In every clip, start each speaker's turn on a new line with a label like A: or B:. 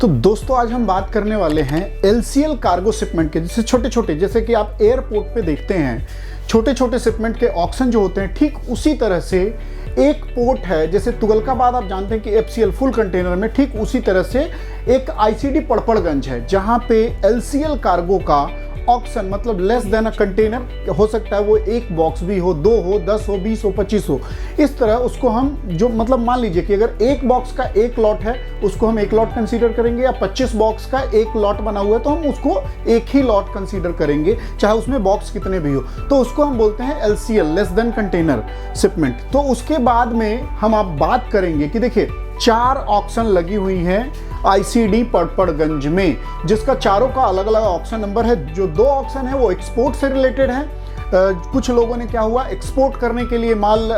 A: तो दोस्तों आज हम बात करने वाले हैं LCL कार्गो शिपमेंट के। जैसे छोटे छोटे, जैसे कि आप एयरपोर्ट पे देखते हैं छोटे छोटे शिपमेंट के ऑक्शन जो होते हैं, ठीक उसी तरह से एक पोर्ट है, जैसे तुगलकाबाद आप जानते हैं कि FCL फुल कंटेनर में, ठीक उसी तरह से एक ICD पड़पड़गंज है जहां पे LCL कार्गो का ऑक्शन, मतलब लेस देन अ कंटेनर हो सकता है, वो एक बॉक्स भी हो, 2 हो, 10 हो, 20 हो, 25 हो, इस तरह उसको हम जो मतलब मान लीजिए कि अगर एक बॉक्स का एक लॉट है उसको हम एक लॉट कंसीडर करेंगे, या 25 बॉक्स का एक लॉट बना हुआ है तो हम उसको एक ही लॉट कंसीडर करेंगे, चाहे उसमें बॉक्स कितने भी हो, तो उसको हम बोलते हैं LCL less than container shipment. तो उसके बाद में हम आप बात करेंगे कि देखिए 4 ऑक्शन लगी हुई हैं ICD पड़पड़गंज में, जिसका चारों का अलग अलग ऑक्शन नंबर है। जो 2 ऑक्शन है वो एक्सपोर्ट से रिलेटेड है। कुछ लोगों ने क्या हुआ, एक्सपोर्ट करने के लिए माल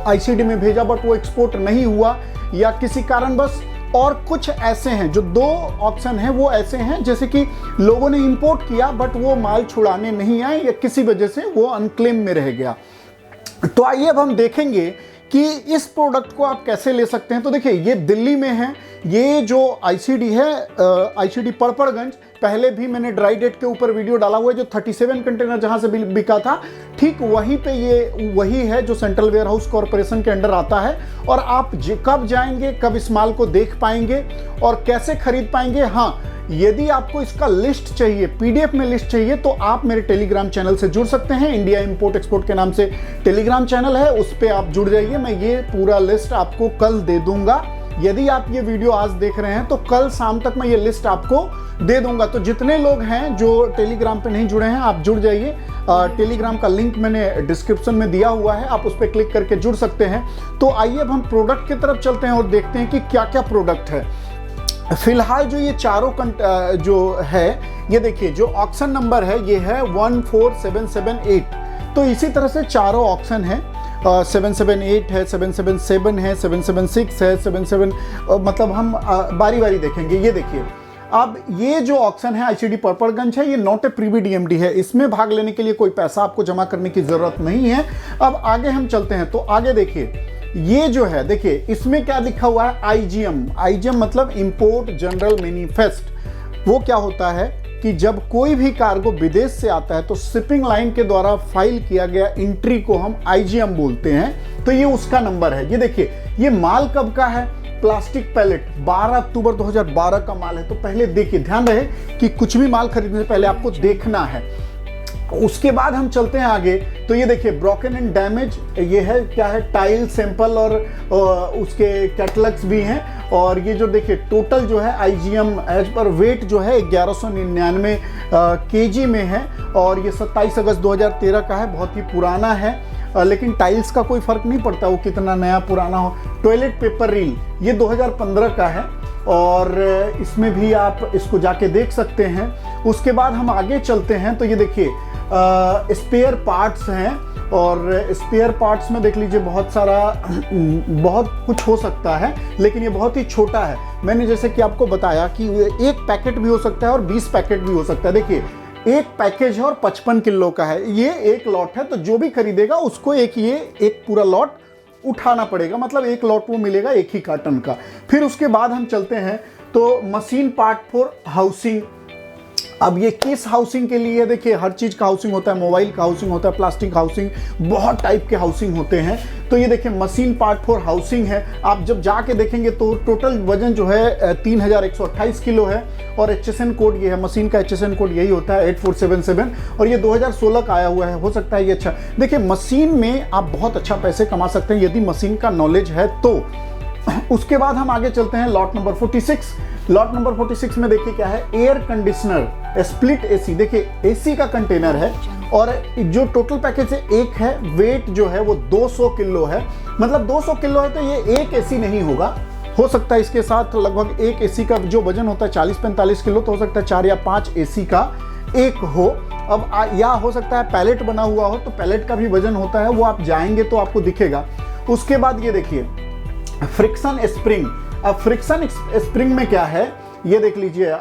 A: ICD में भेजा बट वो एक्सपोर्ट नहीं हुआ या किसी कारणवश, और कुछ ऐसे हैं जो 2 ऑप्शन हैं वो ऐसे हैं जैसे कि लोगों ने इंपोर्ट किया बट वो माल छुड़ाने नहीं आए या किसी वजह से वो अनक्लेम में रह गया। तो आइए अब हम देखेंगे कि इस प्रोडक्ट को आप कैसे ले सकते हैं। तो देखिए ये दिल्ली में है, ये जो ICD है ICD पड़पड़गंज, पहले भी मैंने ड्राई डेट के ऊपर वीडियो डाला हुआ है, जो 37 कंटेनर जहां से बिका था, ठीक वहीं पे ये वही है जो सेंट्रल वेयर हाउस कॉरपोरेशन के अंडर आता है। और आप कब जाएंगे, कब इस माल को देख पाएंगे और कैसे खरीद पाएंगे, हाँ, यदि आपको इसका लिस्ट चाहिए, PDF में लिस्ट चाहिए, तो आप मेरे टेलीग्राम चैनल से जुड़ सकते हैं। इंडिया इंपोर्ट एक्सपोर्ट के नाम से टेलीग्राम चैनल है, उस पर आप जुड़ जाइए। मैं ये पूरा लिस्ट आपको कल दे दूंगा। यदि आप ये वीडियो आज देख रहे हैं तो कल शाम तक मैं ये लिस्ट आपको दे दूंगा। तो जितने लोग हैं जो टेलीग्राम पे नहीं जुड़े हैं, आप जुड़ जाइए। टेलीग्राम का लिंक मैंने डिस्क्रिप्शन में दिया हुआ है, आप उस पर क्लिक करके जुड़ सकते हैं। तो आइए अब हम प्रोडक्ट की तरफ चलते हैं और देखते हैं कि क्या क्या प्रोडक्ट है। फिलहाल जो ये चारों जो है, ये देखिए जो ऑक्शन नंबर है ये है 14778। तो इसी तरह से चारों ऑक्शन है, 778 है, 777 है, 776 है, 77, मतलब हम बारी बारी देखेंगे। ये देखिए अब ये जो ऑक्शन है ICD पड़पड़गंज है, ये नॉट ए प्रीवी DMD है, इसमें भाग लेने के लिए कोई पैसा आपको जमा करने की जरूरत नहीं है। अब आगे हम चलते हैं, तो आगे देखिए ये जो है, देखिए इसमें क्या लिखा हुआ है, IGM मतलब इंपोर्ट जनरल मैनिफेस्ट। वो क्या होता है कि जब कोई भी कार्गो विदेश से आता है तो शिपिंग लाइन के द्वारा फाइल किया गया एंट्री को हम IGM बोलते हैं। तो ये उसका नंबर है। ये देखिए ये माल कब का है, प्लास्टिक पैलेट 12 अक्टूबर 2012 का माल है। तो पहले देखिए, ध्यान रहे कि कुछ भी माल खरीदने से पहले आपको देखना है। उसके बाद हम चलते हैं आगे, तो ये देखिए ब्रोकन एंड डैमेज, ये है क्या है, टाइल सैंपल और उसके कैटलॉग्स भी हैं। और ये जो देखिए टोटल जो है IGM एज पर वेट जो है 1199 kg में है, और ये 27 अगस्त 2013 का है, बहुत ही पुराना है। लेकिन टाइल्स का कोई फर्क नहीं पड़ता वो कितना नया पुराना हो। टॉयलेट पेपर रील ये 2015 का है, और इसमें भी आप इसको जाके देख सकते हैं। उसके बाद हम आगे चलते हैं, तो ये देखिए स्पेयर पार्ट्स हैं, और स्पेयर पार्ट्स में देख लीजिए बहुत सारा बहुत कुछ हो सकता है, लेकिन ये बहुत ही छोटा है। मैंने जैसे कि आपको बताया कि एक पैकेट भी हो सकता है और 20 पैकेट भी हो सकता है। देखिए एक पैकेज है और 55 किलो का है, ये एक लॉट है, तो जो भी खरीदेगा उसको एक पूरा लॉट उठाना पड़ेगा, मतलब एक लॉट वो मिलेगा एक ही कार्टन का। फिर उसके बाद हम चलते हैं, तो मशीन पार्ट फॉर हाउसिंग। अब ये किस हाउसिंग के लिए, देखिए हर चीज़ का हाउसिंग होता है, मोबाइल का हाउसिंग होता है, प्लास्टिक हाउसिंग, बहुत टाइप के हाउसिंग होते हैं। तो ये देखिए मशीन पार्ट फॉर हाउसिंग है। आप जब जाके देखेंगे तो टोटल वजन जो है 3128 किलो है, और HSN कोड ये है, मशीन का HSN कोड यही होता है 8477, और ये 2016 का आया हुआ है। हो सकता है ये अच्छा, देखिए मशीन में आप बहुत अच्छा पैसे कमा सकते हैं यदि मशीन का नॉलेज है तो। उसके बाद हम आगे चलते हैं, लॉट नंबर 46। लॉट नंबर 46 में देखिए क्या है, एयर कंडीशनर स्प्लिट AC। देखिए AC का कंटेनर है, और जो टोटल पैकेज है एक है, वेट जो है वो 200 किलो है, मतलब 200 किलो है, तो ये एक AC नहीं होगा, हो सकता है इसके साथ लगभग एक AC का जो वजन होता है 40-45 किलो, तो हो सकता है 4 या 5 AC का एक हो। अब या हो सकता है पैलेट बना हुआ हो, तो पैलेट का भी वजन होता है, वो आप जाएंगे तो आपको दिखेगा। उसके बाद ये देखिए फ्रिक्शन स्प्रिंग। अब फ्रिक्शन स्प्रिंग में क्या है, ये देख लीजिए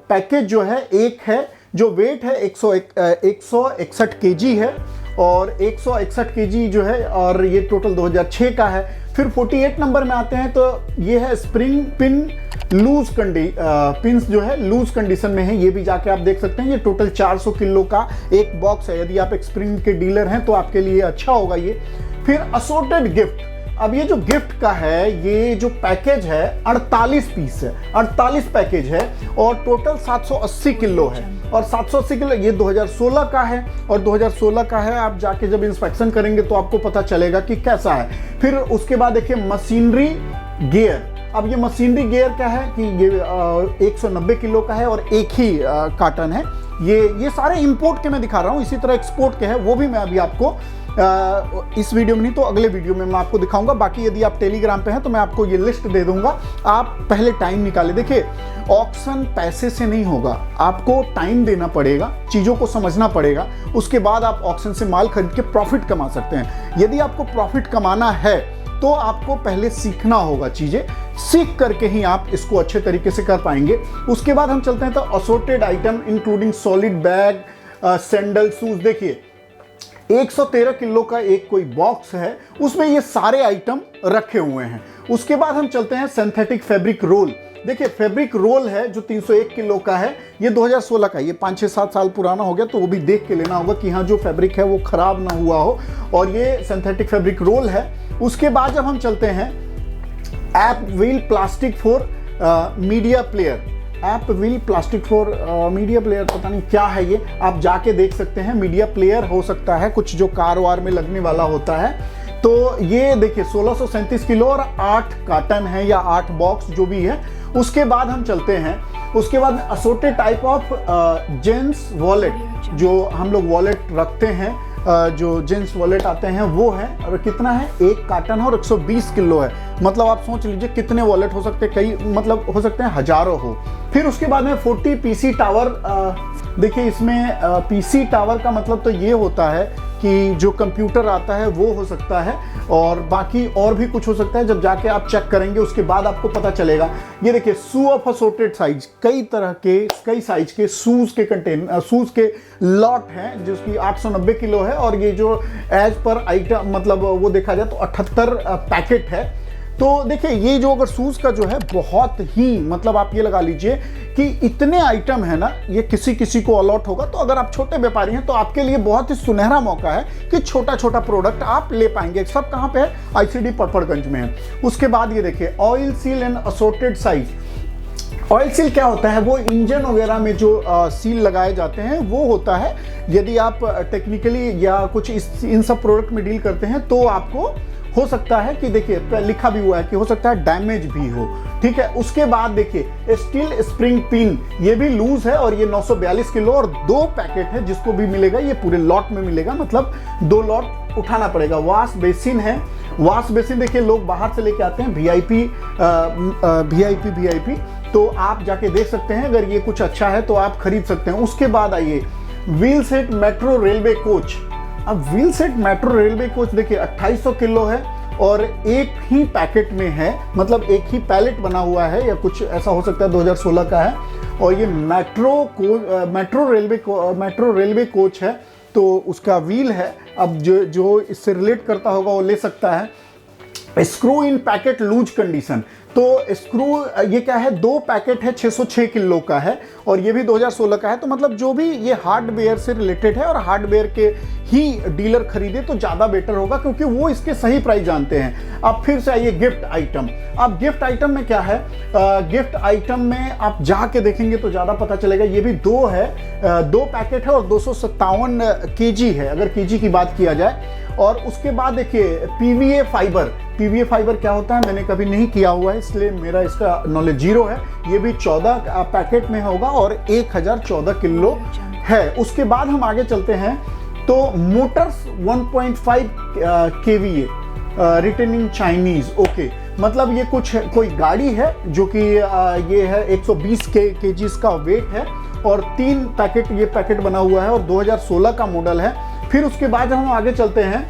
A: पैकेज जो है एक है, जो वेट है 161 kg है, और 161 kg जो है, और ये टोटल 2006 का है। फिर 48 नंबर में आते हैं, तो ये है स्प्रिंग पिन लूज पिंस जो है लूज कंडीशन में है, ये भी जाके आप देख सकते हैं। ये टोटल 400 किलो का एक बॉक्स है। यदि आप एक स्प्रिंग के डीलर हैं तो आपके लिए अच्छा होगा ये। फिर असोर्टेड गिफ्ट, अब ये जो गिफ्ट का है, ये जो पैकेज है 48 पीस है, 48 पैकेज है और टोटल 780 किलो है। और 780 किलो ये 2016 का है और 2016 का है। आप जाके जब इंस्पेक्शन करेंगे तो आपको पता चलेगा कि कैसा है। फिर उसके बाद देखिए मशीनरी गियर। अब ये मशीनरी गियर क्या है कि ये 190 किलो का है और एक ही कार्टन है। ये सारे इंपोर्ट के मैं दिखा रहा हूँ, इसी तरह एक्सपोर्ट के है, वो भी मैं अभी आपको इस वीडियो में नहीं तो अगले वीडियो में मैं आपको दिखाऊंगा। बाकी यदि आप टेलीग्राम पे हैं तो मैं आपको ये लिस्ट दे दूंगा, आप पहले टाइम निकालें। देखिए ऑक्शन पैसे से नहीं होगा, आपको टाइम देना पड़ेगा, चीज़ों को समझना पड़ेगा, उसके बाद आप ऑक्शन से माल खरीद के प्रॉफिट कमा सकते हैं। यदि आपको प्रॉफिट कमाना है तो आपको पहले सीखना होगा, चीज़ें सीख करके ही आप इसको अच्छे तरीके से कर पाएंगे। उसके बाद हम चलते हैं तो assorted item including solid bag, sandal, shoes. देखिए 113 किलो का एक कोई बॉक्स है, उसमें ये सारे आइटम रखे हुए हैं। उसके बाद हम चलते हैं सिंथेटिक फैब्रिक रोल। देखिए फैब्रिक रोल है जो 301 किलो का है, ये 2016 का, ये 5-6-7 साल पुराना हो गया, तो वो भी देख के लेना होगा कि हाँ जो फैब्रिक है वो खराब ना हुआ हो। और ये सिंथेटिक फैब्रिक रोल है। उसके बाद जब हम चलते हैं app wheel plastic for media player, app wheel plastic for media player, पता नहीं क्या है ये, आप जाके देख सकते हैं। मीडिया प्लेयर हो सकता है कुछ जो कार वार में लगने वाला होता है। तो ये देखिए 1637 किलो और 8 कार्टन है या 8 बॉक्स जो भी है। उसके बाद हम चलते हैं, उसके बाद assorted type of gents wallet, जो हम लोग वॉलेट रखते हैं, जो जेंट्स वॉलेट आते हैं वो है। और कितना है, एक कार्टन है और 120 किलो है। मतलब आप सोच लीजिए कितने वॉलेट हो सकते हैं, कई मतलब हो सकते हैं हजारों हो। फिर उसके बाद में 40 पीसी टावर। देखिए इसमें पीसी टावर का मतलब तो ये होता है कि जो कंप्यूटर आता है वो हो सकता है और बाकी और भी कुछ हो सकता है। जब जाके आप चेक करेंगे उसके बाद आपको पता चलेगा। ये देखिए शू ऑफ असोर्टेड साइज, कई तरह के कई साइज के शूज के शूज के लॉट हैं जिसकी 890 किलो है। और ये जो एज पर आइटम मतलब वो देखा जाए तो 78 पैकेट है। तो देखिए ये जो अगर शूज़ का जो है बहुत ही मतलब आप ये लगा लीजिए कि इतने आइटम है ना, ये किसी किसी को अलॉट होगा। तो अगर आप छोटे व्यापारी हैं तो आपके लिए बहुत ही सुनहरा मौका है कि छोटा छोटा प्रोडक्ट आप ले पाएंगे। सब कहाँ पे है, आईसीडी पड़पड़गंज में है। उसके बाद ये देखिए oil seal and assorted size. Oil seal क्या होता है, वो इंजन वगैरह में जो सील लगाए जाते हैं वो होता है। यदि आप टेक्निकली या कुछ इन सब प्रोडक्ट में डील करते हैं तो आपको हो सकता है कि देखिए लिखा भी हुआ है कि हो सकता है डैमेज भी हो, ठीक है। उसके बाद देखिए स्टील स्प्रिंग पिन, ये भी लूज है और ये 942 किलो और 2 पैकेट है जिसको भी मिलेगा ये पूरे लॉट में मिलेगा, मतलब 2 लॉट उठाना पड़ेगा। वॉश बेसिन है, वॉश बेसिन देखिए लोग बाहर से लेके आते हैं, वीआईपी, तो आप जाके देख सकते हैं। अगर ये कुछ अच्छा है तो आप खरीद सकते हैं। उसके बाद आइए wheel set metro railway coach. अब wheel set metro railway coach देखिए 2800 किलो है और एक ही पैकेट में है, मतलब एक ही पैलेट बना हुआ है या कुछ ऐसा हो सकता है, 2016 का है। और ये मेट्रो रेलवे कोच है तो उसका व्हील है। अब जो इससे रिलेट करता होगा वो ले सकता है। Screw in packet loose condition, तो स्क्रू ये क्या है, 2 पैकेट है, 606 किलो का है और ये भी 2016 का है। तो मतलब जो भी ये हार्डवेयर से रिलेटेड है और हार्डवेयर के ही डीलर खरीदे तो ज़्यादा बेटर होगा क्योंकि वो इसके सही प्राइस जानते हैं। अब फिर से आइए गिफ्ट आइटम। अब गिफ्ट आइटम में क्या है, गिफ्ट आइटम में आप जाके देखेंगे तो ज़्यादा पता चलेगा। ये भी 2 है, 2 पैकेट है और 257 kg है अगर kg की बात किया जाए। और उसके बाद देखिए पीवीए फाइबर क्या होता है मैंने कभी नहीं किया हुआ है इसलिए मेरा इसका नॉलेज जीरो है। ये भी 14 पैकेट में होगा और 1014 किलो है। उसके बाद हम आगे चलते हैं तो Motors 1.5 kVA returning Chinese, okay, मतलब ये कोई गाड़ी है जो कि ये है 120 kg का वेट है और 3 पैकेट ये पैकेट बना हुआ है और 2016 का मॉडल है। फिर उसके बाद हम आगे चलते हैं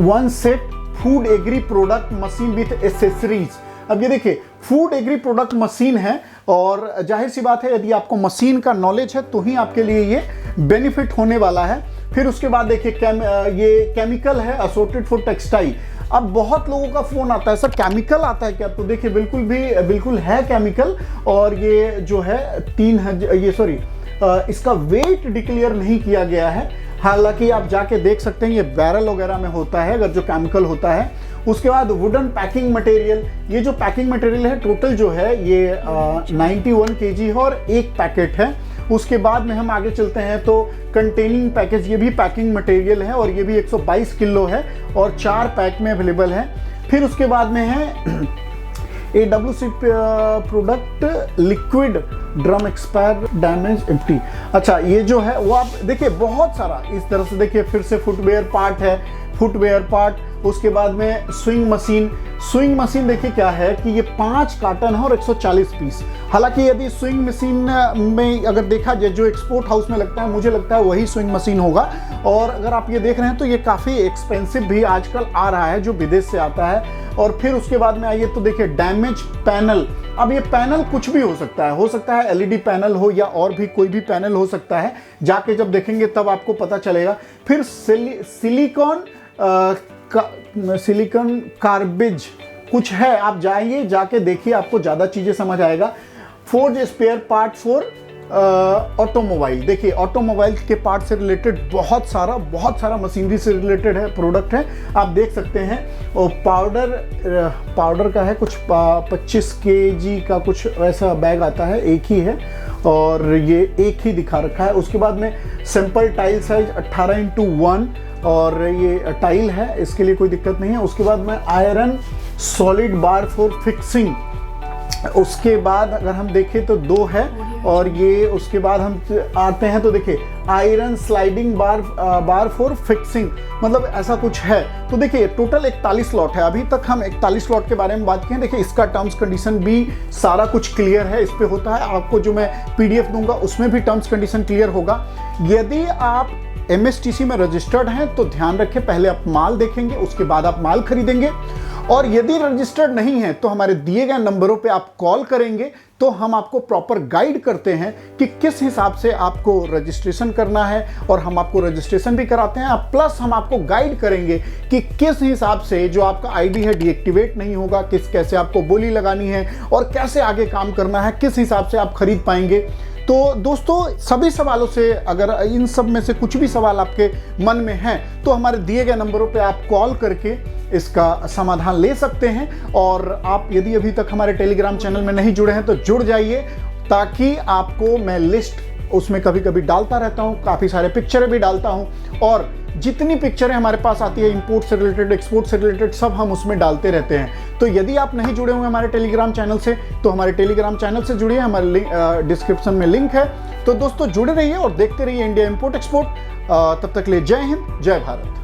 A: 1 set food agree product machine with accessories. अब ये देखिए फूड एग्री प्रोडक्ट मशीन है और जाहिर सी बात है यदि आपको मशीन का नॉलेज है तो ही आपके लिए ये बेनिफिट होने वाला है। फिर उसके बाद देखिए ये केमिकल है असोर्टेड फॉर टेक्सटाइल। अब बहुत लोगों का फ़ोन आता है, सर केमिकल आता है क्या? तो देखिए बिल्कुल है केमिकल, और ये जो है इसका वेट डिक्लेयर नहीं किया गया है। हालांकि आप जाके देख सकते हैं ये बैरल वगैरह में होता है अगर जो केमिकल होता है। उसके बाद वुडन पैकिंग मटेरियल, ये जो पैकिंग मटेरियल है टोटल जो है ये 91 kg है और एक पैकेट है। उसके बाद में हम आगे चलते हैं तो कंटेनिंग पैकेज, ये भी पैकिंग मटेरियल है और ये भी 122 किलो है और 4 पैक में अवेलेबल है। फिर उसके बाद में है AWC product liquid drum expire damage empty. अच्छा, ये जो है वो आप देखिए बहुत सारा इस तरह से देखिए, फिर से फुटवेयर पार्ट, उसके बाद में स्विंग मशीन देखिए क्या है कि ये 5 कार्टन है और 140 पीस। हालांकि यदि स्विंग मशीन में अगर देखा जाए जो एक्सपोर्ट हाउस में लगता है, मुझे लगता है वही स्विंग मशीन होगा। और अगर आप ये देख रहे हैं तो ये काफ़ी एक्सपेंसिव भी आजकल आ रहा है जो विदेश से आता है। और फिर उसके बाद में आइए तो देखिए डैमेज पैनल। अब ये पैनल कुछ भी हो सकता है LED पैनल हो या और भी कोई भी पैनल हो सकता है, जाके जब देखेंगे तब आपको पता चलेगा। फिर सिलिकॉन कार्बिज कुछ है, आप जाइए जाके देखिए, आपको ज़्यादा चीज़ें समझ आएगा। Forge spare part for automobile, देखिए ऑटोमोबाइल के पार्ट से रिलेटेड बहुत सारा मशीनरी से रिलेटेड है प्रोडक्ट है, आप देख सकते हैं। और पाउडर का है कुछ 25 kg का कुछ ऐसा बैग आता है, एक ही है और ये एक ही दिखा रखा है। उसके बाद में सिंपल टाइल साइज 18x1 और ये टाइल है, इसके लिए कोई दिक्कत नहीं है। उसके बाद में iron solid bar for fixing, उसके बाद अगर हम देखें तो 2 है। और ये उसके बाद हम आते हैं तो देखिए iron sliding bar for fixing, मतलब ऐसा कुछ है। तो देखिए टोटल 41 लॉट है, अभी तक हम 41 लॉट के बारे में बात किए। देखिए इसका टर्म्स कंडीशन भी सारा कुछ क्लियर है, इस पे होता है। आपको जो मैं PDF दूंगा उसमें भी टर्म्स कंडीशन क्लियर होगा। यदि आप MSTC में रजिस्टर्ड हैं तो ध्यान रखें, पहले आप माल देखेंगे उसके बाद आप माल खरीदेंगे। और यदि रजिस्टर्ड नहीं है तो हमारे दिए गए नंबरों पे आप कॉल करेंगे तो हम आपको प्रॉपर गाइड करते हैं कि किस हिसाब से आपको रजिस्ट्रेशन करना है, और हम आपको रजिस्ट्रेशन भी कराते हैं। प्लस हम आपको गाइड करेंगे कि किस हिसाब से जो आपका ID है डीएक्टिवेट नहीं होगा, कैसे आपको बोली लगानी है और कैसे आगे काम करना है, किस हिसाब से आप खरीद पाएंगे। तो दोस्तों सभी सवालों से, अगर इन सब में से कुछ भी सवाल आपके मन में है तो हमारे दिए गए नंबरों पे आप कॉल करके इसका समाधान ले सकते हैं। और आप यदि अभी तक हमारे टेलीग्राम चैनल में नहीं जुड़े हैं तो जुड़ जाइए, ताकि आपको मैं लिस्ट उसमें कभी कभी डालता रहता हूँ, काफ़ी सारे पिक्चरें भी डालता हूँ, और जितनी पिक्चरें हमारे पास आती है इंपोर्ट से रिलेटेड, एक्सपोर्ट से रिलेटेड, सब हम उसमें डालते रहते हैं। तो यदि आप नहीं जुड़े हुए हमारे टेलीग्राम चैनल से तो हमारे टेलीग्राम चैनल से जुड़िए, हमारे डिस्क्रिप्शन में लिंक है। तो दोस्तों जुड़े रहिए और देखते रहिए इंडिया इंपोर्ट एक्सपोर्ट। तब तक ले जय हिंद, जय भारत।